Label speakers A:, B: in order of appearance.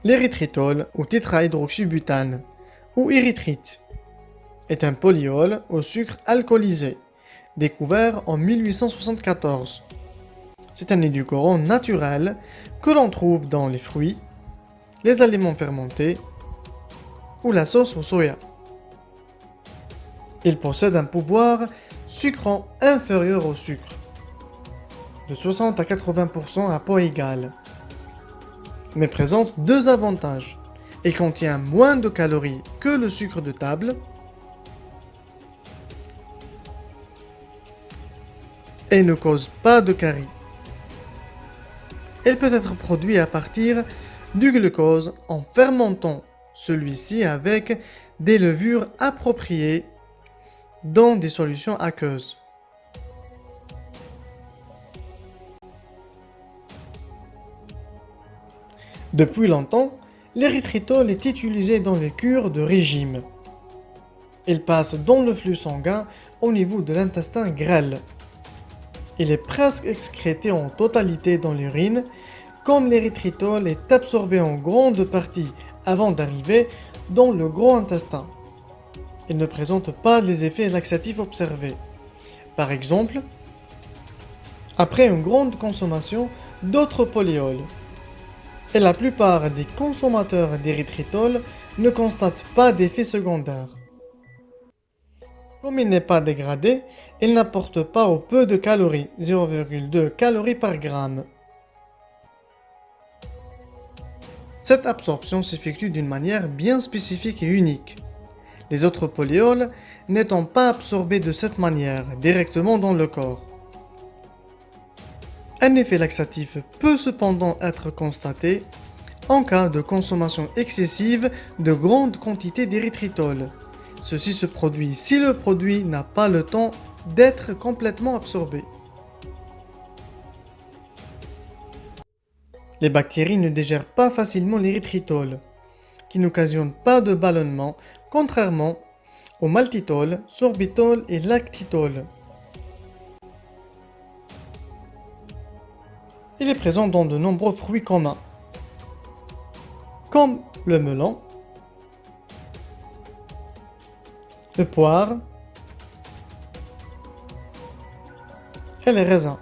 A: L'érythritol ou tétrahydroxybutane, ou érythrite, est un polyol au sucre alcoolisé, découvert en 1874. C'est un édulcorant naturel que l'on trouve dans les fruits, les aliments fermentés ou la sauce au soya. Il possède un pouvoir sucrant inférieur au sucre, de 60 à 80% à poids égal, mais présente deux avantages. Il contient moins de calories que le sucre de table et ne cause pas de caries. Il peut être produit à partir du glucose en fermentant celui-ci avec des levures appropriées dans des solutions aqueuses. Depuis longtemps, l'érythritol est utilisé dans les cures de régime. Il passe dans le flux sanguin au niveau de l'intestin grêle. Il est presque excrété en totalité dans l'urine, comme l'érythritol est absorbé en grande partie avant d'arriver dans le gros intestin. Il ne présente pas les effets laxatifs observés. Par exemple, après une grande consommation d'autres polyols. Et la plupart des consommateurs d'érythritol ne constatent pas d'effets secondaires. Comme il n'est pas dégradé, il n'apporte pas au peu de calories, 0,2 calories par gramme. Cette absorption s'effectue d'une manière bien spécifique et unique, les autres polyols n'étant pas absorbés de cette manière directement dans le corps. Un effet laxatif peut cependant être constaté en cas de consommation excessive de grandes quantités d'érythritol. Ceci se produit si le produit n'a pas le temps d'être complètement absorbé. Les bactéries ne digèrent pas facilement l'érythritol, qui n'occasionne pas de ballonnement, contrairement au maltitol, sorbitol et lactitol. Il est présent dans de nombreux fruits communs, comme le melon, le poire et les raisins.